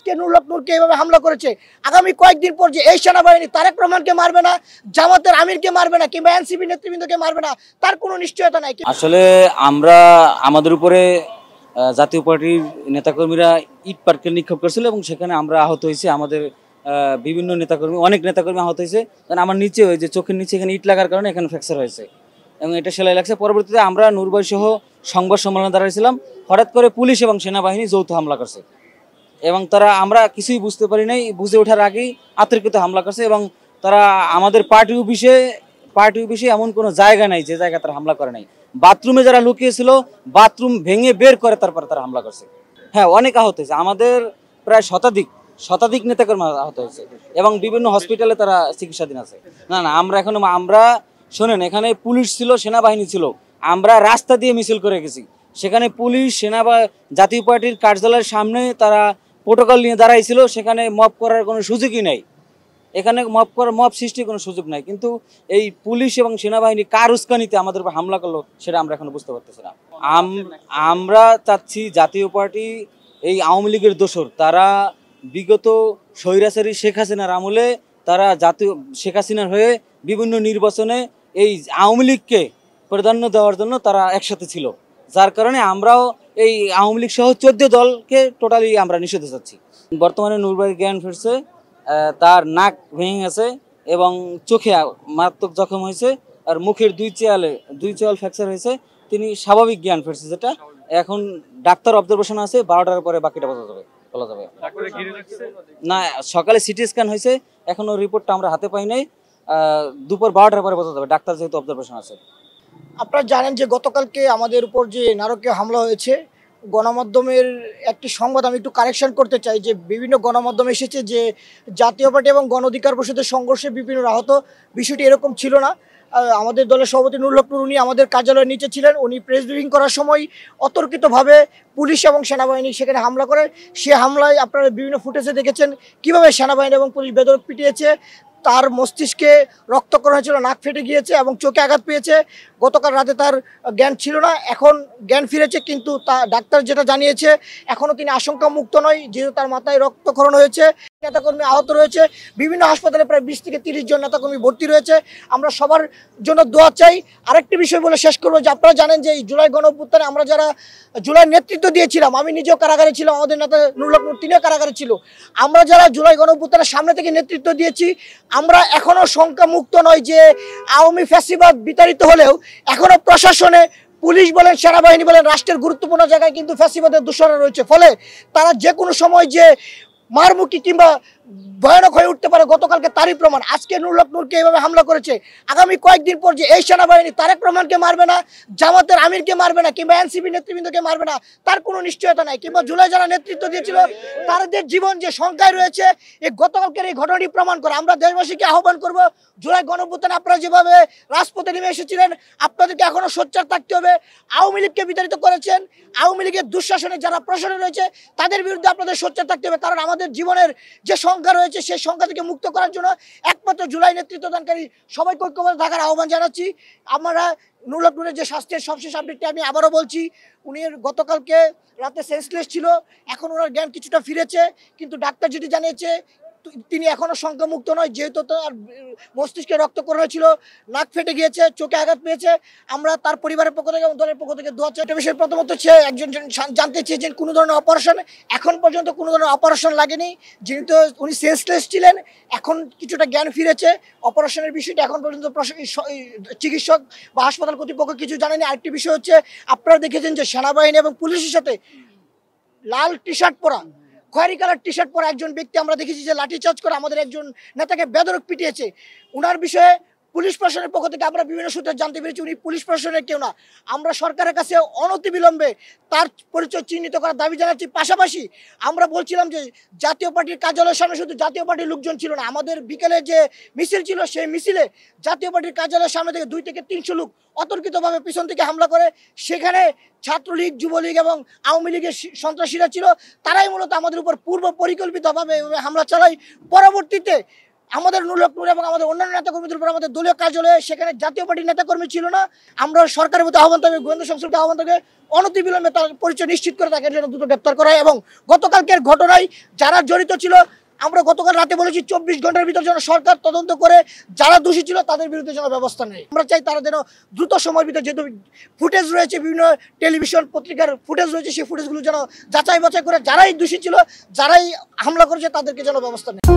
আজকে নুরুল হক নূরকে এইভাবে হামলা করেছে, আগামী কয়েকদিন পর যে এই সেনাবাহিনী তারেক রহমানকে মারবে না, জামাতের আমিরকে মারবে না, কিংবা এনসিপি নেতৃবৃন্দকে মারবে না, তার কোনো নিশ্চয়তা নাই। আসলে আমরা আমাদের উপরে জাতীয় পার্টির নেতাকর্মীরা ইট পাটকেল নিক্ষেপ করেছিল এবং সেখানে আমরা আহত হয়েছি। আমাদের বিভিন্ন নেতাকর্মী, অনেক নেতাকর্মী আহত হয়েছে। কারণ আমার নিচে ওই যে চোখের নিচে এখানে ইট লাগার কারণে এখানে ফ্র্যাকচার হয়েছে এবং এটা সেলাই লাগছে। পরবর্তীতে আমরা নূরভাই সহ সংবাদ সম্মেলনে দাঁড়িয়েছিলাম, হঠাৎ করে পুলিশ এবং সেনাবাহিনী যৌথ হামলা করছে এবং তারা আমরা কিছুই বুঝতে পারি নাই, বুঝে ওঠার আগেই আতর্কিত হামলা করছে এবং তারা আমাদের পার্টি অফিসে এমন কোনো জায়গা নাই যে জায়গায় তারা হামলা করে নাই। বাথরুমে যারা লুকিয়েছিল বাথরুম ভেঙে বের করে তারপর তারা হামলা করছে। হ্যাঁ, অনেক আহত হয়েছে, আমাদের প্রায় শতাধিক নেতাকর্মী আহত হয়েছে এবং বিভিন্ন হসপিটালে তারা চিকিৎসাধীন আছে। না আমরা শোনেন, এখানে পুলিশ ছিল, সেনাবাহিনী ছিল, আমরা রাস্তা দিয়ে মিছিল করে গেছি। সেখানে পুলিশ জাতীয় পার্টির কার্যালয়ের সামনে তারা প্রোটোকল নিয়ে দাঁড়াইছিল, সেখানে মব করার কোনো সুযোগই নাই। এখানে মব সৃষ্টির কোনো সুযোগ নাই, কিন্তু এই পুলিশ এবং সেনাবাহিনী কার উস্কানিতে আমাদের উপর হামলা করলো সেটা আমরা এখন বুঝতে পারতেছি না। আমরা চাচ্ছি জাতীয় পার্টি এই আওয়ামী লীগের দোসর, তারা বিগত স্বৈরাচারী শেখ হাসিনার আমলে তারা শেখ হাসিনার হয়ে বিভিন্ন নির্বাচনে এই আওয়ামী লীগকে প্রাধান্য দেওয়ার জন্য তারা একসাথে ছিল, যার কারণে আমরাও এই আওয়ামী লীগ সহ 14 দলকে টোটালি আমরা নিষেধ চাচ্ছি। বর্তমানে নূরভাই জ্ঞান ফিরছে, তার নাক ভেঙে গেছে এবং চোখে মারাত্মক জখম হয়েছে, আর মুখের দুই চোয়াল ফ্র্যাকচার হয়েছে। তিনি স্বাভাবিক জ্ঞান ফিরছে, যেটা এখন ডাক্তার অবজারভেশন আছে, 12টার পরে বাকিটা বলা যাবে। না, সকালে সিটি স্ক্যান হয়েছে, এখনো রিপোর্টটা আমরা হাতে পাই নাই, দুপুর 12টার পরে বোঝা যাবে, ডাক্তার যেহেতু অবজারভেশন আছে। আপনারা জানেন যে গতকালকে আমাদের উপর যে নারকীয় হামলা হয়েছে, গণমাধ্যমের একটি সংবাদ আমি একটু কারেকশন করতে চাই যে বিভিন্ন গণমাধ্যমে এসেছে যে জাতীয় পার্টি এবং গণ অধিকার পরিষদের সংঘর্ষে বিভিন্ন আহত। বিষয়টি এরকম ছিল না। আমাদের দলের সভাপতি নুরুল হক নূর, উনি আমাদের কার্যালয়ের নিচে ছিলেন। উনি প্রেস ব্রিফিং করার সময় অতর্কিতভাবে পুলিশ এবং সেনাবাহিনী সেখানে হামলা করে। সে হামলায় আপনারা বিভিন্ন ফুটেজে দেখেছেন কীভাবে সেনাবাহিনী এবং পুলিশ বেধড়ক পিটিয়েছে। তার মস্তিষ্কে রক্তক্ষরণ হয়েছিল, নাক ফেটে গিয়েছে এবং চোখে আঘাত পেয়েছে। গতকাল রাতে তার জ্ঞান ছিল না, এখন জ্ঞান ফিরেছে, কিন্তু ডাক্তার যেটা জানিয়েছে এখনও তিনি আশঙ্কা মুক্ত নয়, যেহেতু তার মাথায় রক্তক্ষরণ হয়েছে। নেতাকর্মী আহত রয়েছে, বিভিন্ন হাসপাতালে প্রায় 20 থেকে 30 জন নেতাকর্মী ভর্তি রয়েছে। আমরা সবার জন্য দোয়া চাই। আরেকটি বিষয় বলে শেষ করবো যে আপনারা জানেন যে এই জুলাই গণঅভ্যুত্থানে আমরা যারা জুলাই নেতৃত্ব দিয়েছিলাম, আমি নিজেও কারাগারে ছিলাম, আমাদের নেতা নুরুল হক নূর তিনিও কারাগারে ছিল। আমরা যারা জুলাই গণঅভ্যুত্থানের সামনে থেকে নেতৃত্ব দিয়েছি, আমরা এখনও শঙ্কা মুক্ত নয় যে আওয়ামী ফ্যাসিবাদ বিতাড়িত হলেও এখনও প্রশাসনে পুলিশ বলেন, সেনাবাহিনী বলেন, রাষ্ট্রের গুরুত্বপূর্ণ জায়গায় কিন্তু ফ্যাসিবাদের দূষণা রয়েছে। ফলে তারা যে কোনো সময় যে মারমুখী কিংবা ভয়ানক হয়ে উঠতে পারে, গতকালকে তারই প্রমাণ। আজকে নুরুল হক নূরকে এইভাবে হামলা করেছে, আগামী কয়েকদিন পর যে এই সেনাবাহিনী তারেক রহমানকে মারবে না, জামাতের আমিরকে মারবে না, কিংবা এনসিপি নেতৃবৃন্দকে মারবে না, তার কোনো নিশ্চয়তা নাই। কিংবা জুলাই যারা নেতৃত্ব দিয়েছিল তাদের জীবন যে শঙ্কায় রয়েছে, এই গতকালকের এই ঘটনাটি প্রমাণ করে। আমরা দেশবাসীকে আহ্বান করব, জুলাই গণঅভ্যুত্থানে আপনারা যেভাবে রাজপথে নেমে এসেছিলেন, আপনাদেরকে এখনো সোচ্চার থাকতে হবে। আওয়ামী লীগকে বিতাড়িত করেছেন, আওয়ামী লীগের দুঃশাসনে যারা প্রশাসনে রয়েছে তাদের বিরুদ্ধে আপনাদের সোচ্চার থাকতে হবে, কারণ আমাদের জীবনের যে সংখ্যা রয়েছে সেই সংখ্যা থেকে মুক্ত করার জন্য একমাত্র জুলাই নেতৃত্বদানকারী সবাইকে ঐক্যবদ্ধ থাকার আহ্বান জানাচ্ছি। আমরা নুরুল হক নূরের যে স্বাস্থ্যের সবশেষ আপডেটটি আমি আবারও বলছি, উনি গতকালকে রাতে সেন্সলেস ছিল, এখন ওনার জ্ঞান কিছুটা ফিরেছে, কিন্তু ডাক্তার যেটি জানিয়েছে তিনি এখনো শঙ্কামুক্ত নয়, যেহেতু তার মস্তিষ্কে রক্তক্ষরণ হয়েছিল, নাক ফেটে গিয়েছে, চোখে আঘাত পেয়েছে। আমরা তার পরিবারের পক্ষ থেকে এবং দলের পক্ষ থেকে দোয়া চাই। একটা বিষয় প্রথমত একজন জানতে চেয়েছেন কোনো ধরনের অপারেশন, এখন পর্যন্ত কোনো ধরনের অপারেশন লাগেনি, যেহেতু উনি সেন্সলেস ছিলেন, এখন কিছুটা জ্ঞান ফিরেছে। অপারেশনের বিষয়টা এখন পর্যন্ত চিকিৎসক বা হাসপাতাল কর্তৃপক্ষ কিছু জানেনি। আরেকটি বিষয় হচ্ছে, আপনারা দেখেছেন যে সেনাবাহিনী এবং পুলিশের সাথে লাল টি শার্ট পরা, খয়েরি কালার টি শার্ট পরা একজন ব্যক্তি আমরা দেখেছি যে লাঠিচার্জ করে আমাদের একজন নেতাকে বেধড়ক পিটিয়েছে। ওনার বিষয়ে পুলিশ প্রশাসনের পক্ষ থেকে আমরা বিভিন্ন সূত্রে জানতে পেরেছি উনি পুলিশ প্রশাসনের কেউ না। আমরা সরকারের কাছে অনতিবিলম্বে তার পরিচয় চিহ্নিত করার দাবি জানাচ্ছি। পাশাপাশি আমরা বলছিলাম যে জাতীয় পার্টির কার্যালয়ের সামনে শুধু জাতীয় পার্টির লোকজন ছিল না, আমাদের বিকেলে যে মিছিল ছিল সেই মিছিলে জাতীয় পার্টির কার্যালয়ের সামনে থেকে 2 থেকে 300 লোক অতর্কিতভাবে পিছন থেকে হামলা করে। সেখানে ছাত্রলীগ, যুবলীগ এবং আওয়ামী লীগের সন্ত্রাসীরা ছিল, তারাই মূলত আমাদের উপর পূর্ব পরিকল্পিতভাবে হামলা চালায়। পরবর্তীতে আমাদের নুরুল নূর এবং আমাদের অন্যান্য নেতাকর্মীদের উপর আমাদের দলীয় কার্যালয়ে সেখানে জাতীয় পার্টির নেতাকর্মী ছিল না। আমরা সরকারের প্রতি আহ্বান থাকবে, গোয়েন্দা সংস্থার আহ্বান থাকবে, অনতিবিলম্বে তার পরিচয় নিশ্চিত করে তাকে যেন দ্রুত গ্রেপ্তার করা হয় এবং গতকালকের ঘটনায় যারা জড়িত ছিল আমরা গতকাল রাতে বলেছি 24 ঘন্টার ভিতর যেন সরকার তদন্ত করে যারা দোষী ছিল তাদের বিরুদ্ধে যেন ব্যবস্থা নেয়। আমরা চাই তারা যেন দ্রুত সময়ের ভিতরে, যেহেতু ফুটেজ রয়েছে, বিভিন্ন টেলিভিশন পত্রিকার ফুটেজ রয়েছে, সেই ফুটেজগুলো যেন যাচাই বাছাই করে যারাই দোষী ছিল, যারাই হামলা করেছে তাদেরকে যেন ব্যবস্থা নেয়।